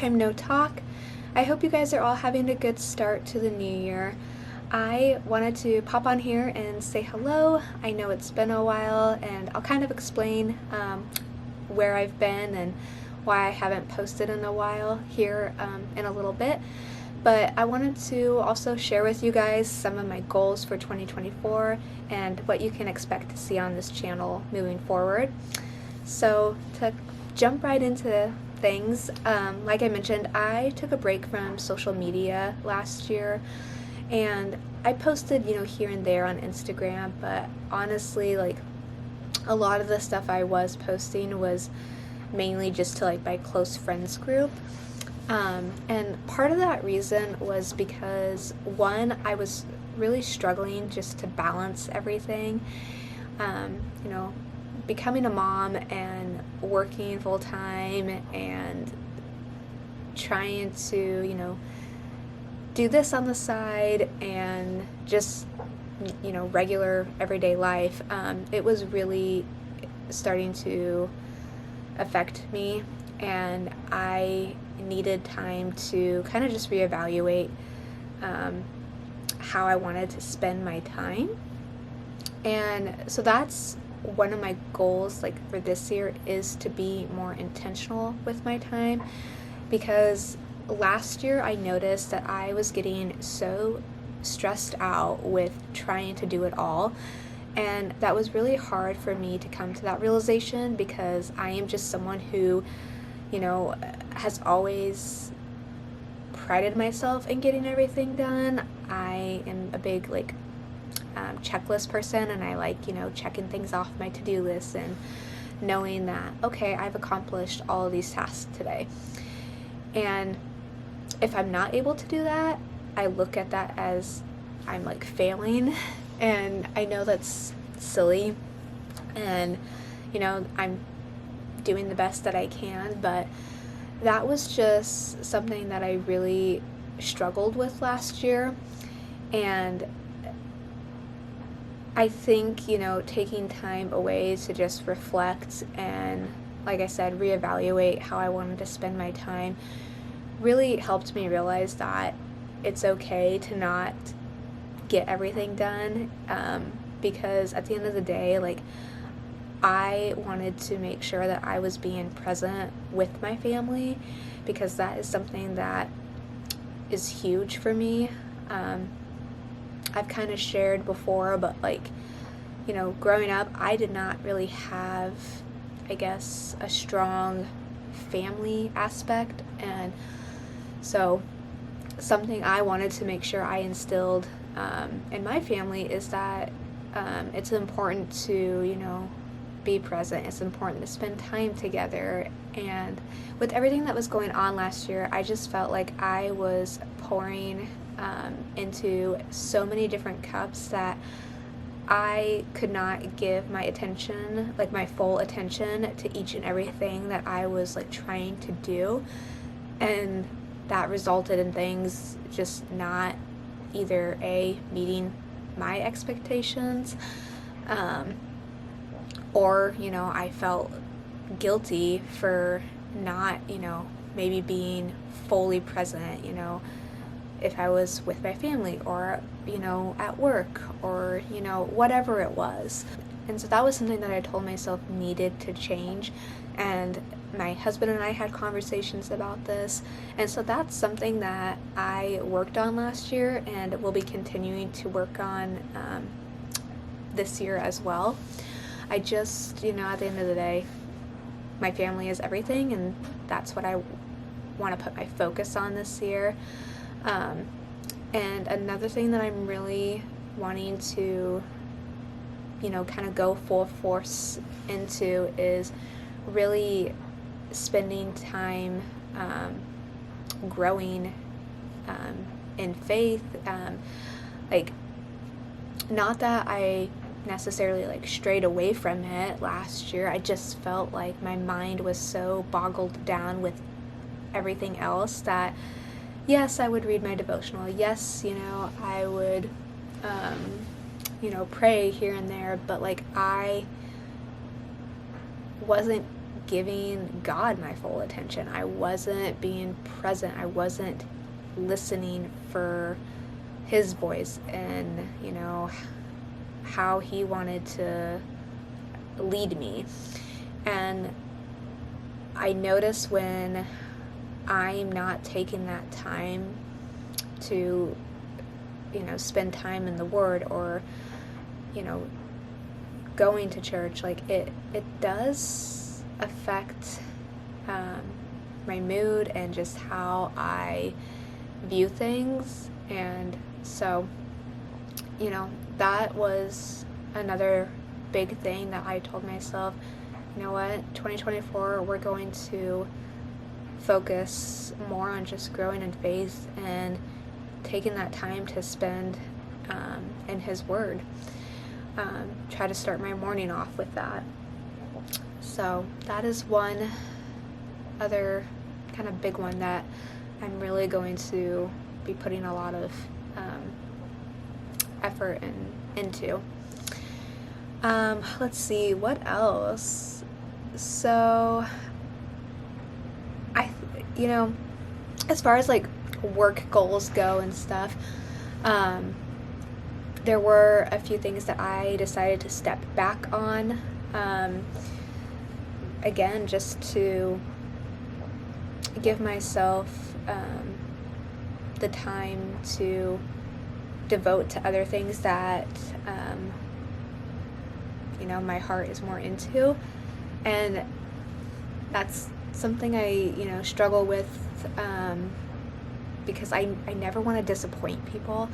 time no talk. I hope you guys are all having a good start to the new year. I wanted to pop on here and say hello. I know it's been a while, and I'll kind of explain where I've been and why I haven't posted in a while here in a little bit. But I wanted to also share with you guys some of my goals for 2024 and what you can expect to see on this channel moving forward. So to jump right into things, like I mentioned, I took a break from social media last year, and I posted, here and there on Instagram, but honestly, like, a lot of the stuff I was posting was mainly just to, like, my close friends group. And part of that reason was because, one, I was really struggling just to balance everything. Becoming a mom and working full time and trying to, do this on the side and just, regular everyday life, it was really starting to affect me, and I needed time to kind of just reevaluate how I wanted to spend my time. And so that's one of my goals, like, for this year, is to be more intentional with my time, because last year I noticed that I was getting so stressed out with trying to do it all, and that was really hard for me to come to that realization, because I am just someone who, has always prided myself in getting everything done. I am a big, checklist person, and I like, checking things off my to-do list and knowing that, okay, I've accomplished all of these tasks today. And if I'm not able to do that, I look at that as I'm, like, failing, and I know that's silly, and, I'm doing the best that I can, but that was just something that I really struggled with last year. And I think, taking time away to just reflect and, like I said, reevaluate how I wanted to spend my time really helped me realize that it's okay to not get everything done, because at the end of the day, I wanted to make sure that I was being present with my family, because that is something that is huge for me. I've kind of shared before, but growing up, I did not really have, I guess, a strong family aspect, and so something I wanted to make sure I instilled in my family is that it's important to, be present. It's important to spend time together. And with everything that was going on last year, I just felt like I was pouring into so many different cups that I could not give my attention, my full attention, to each and everything that I was trying to do. And that resulted in things just not either meeting my expectations, or, I felt guilty for not, maybe being fully present, if I was with my family or, at work or, whatever it was. And so that was something that I told myself needed to change. And my husband and I had conversations about this. And so that's something that I worked on last year and will be continuing to work on this year as well. I just, at the end of the day, my family is everything, and that's what I want to put my focus on this year. And another thing that I'm really wanting to, kind of go full force into is really spending time growing in faith. Not that I necessarily strayed away from it last year. I just felt like my mind was so boggled down with everything else that, yes, I would read my devotional. Yes, I would pray here and there, but I wasn't giving God my full attention. I wasn't being present. I wasn't listening for his voice and, how he wanted to lead me. And I notice when I'm not taking that time to, spend time in the Word or, going to church, like it does affect my mood and just how I view things. And so, that was another big thing that I told myself, you know what, 2024, we're going to focus more on just growing in faith and taking that time to spend in his Word. Try to start my morning off with that. So that is one other kind of big one that I'm really going to be putting a lot of effort into. Let's see, what else? So as far as like work goals go and stuff, there were a few things that I decided to step back on, again, just to give myself the time to devote to other things that my heart is more into. And that's something I struggle with, because I never want to disappoint people,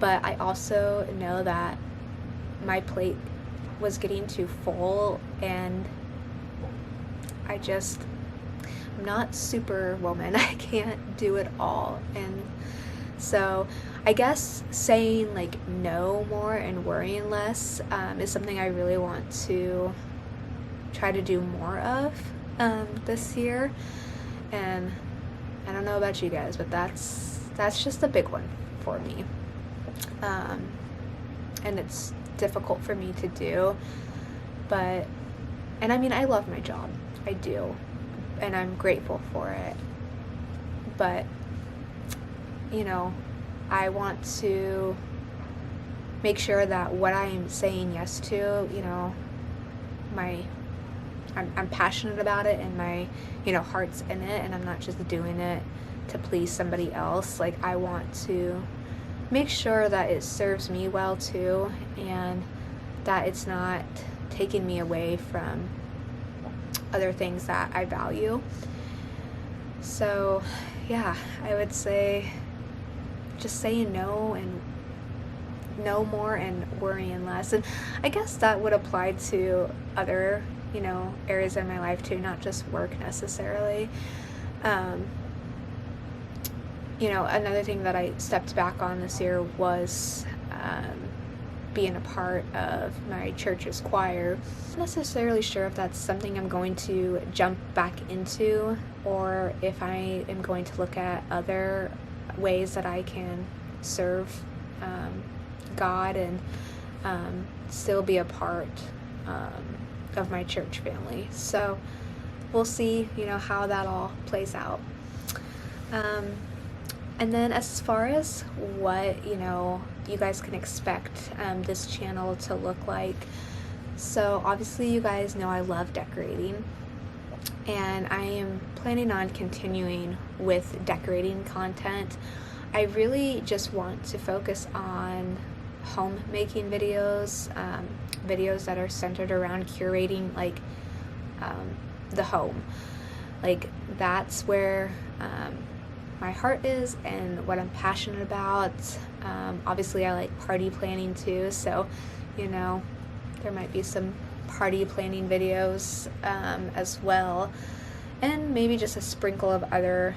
but I also know that my plate was getting too full, and I'm not Superwoman. I can't do it all. And so I guess saying like no more and worrying less is something I really want to try to do more of this year. And I don't know about you guys, but that's just a big one for me. And it's difficult for me to do, and I mean, I love my job, I do, and I'm grateful for it, but I want to make sure that what I'm saying yes to, I'm passionate about it, and my heart's in it, and I'm not just doing it to please somebody else. Like, I want to make sure that it serves me well too, and that it's not taking me away from other things that I value. So yeah, I would say just saying no and no more and worrying less. And I guess that would apply to other areas in my life too, not just work necessarily. Another thing that I stepped back on this year was being a part of my church's choir. I'm not necessarily sure if that's something I'm going to jump back into, or if I am going to look at other ways that I can serve God and still be a part of my church family. So we'll see, how that all plays out. And then as far as what, you guys can expect this channel to look like, so obviously you guys know I love decorating, and I am planning on continuing with decorating content. I really just want to focus on homemaking videos, videos that are centered around curating like the home. Like, that's where my heart is and what I'm passionate about. Obviously I like party planning too, so there might be some party planning videos as well, and maybe just a sprinkle of other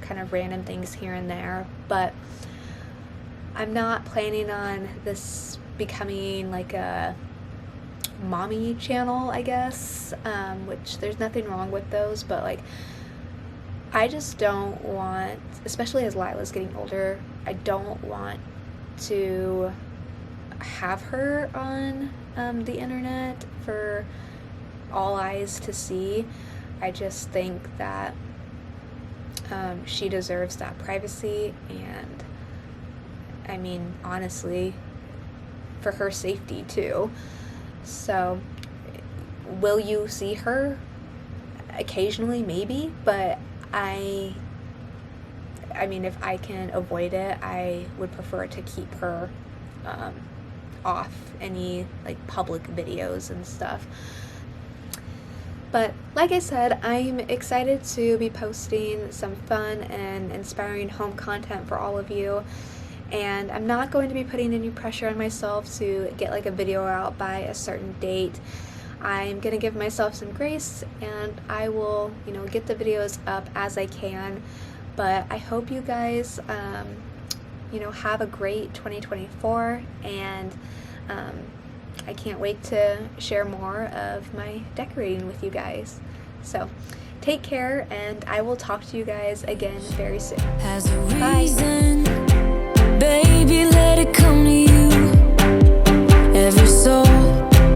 kind of random things here and there. But I'm not planning on this becoming like a mommy channel, I guess, which there's nothing wrong with those, but like, I just don't want, especially as Lila's getting older, I don't want to have her on the internet for all eyes to see. I just think that she deserves that privacy, and I mean, honestly, for her safety too. So, will you see her? Occasionally, maybe, but I mean, if I can avoid it, I would prefer to keep her off any like public videos and stuff. But like I said, I'm excited to be posting some fun and inspiring home content for all of you. And I'm not going to be putting any pressure on myself to get like a video out by a certain date. I'm going to give myself some grace, and I will, get the videos up as I can. But I hope you guys, have a great 2024, and I can't wait to share more of my decorating with you guys. So take care, and I will talk to you guys again very soon. Bye. Baby,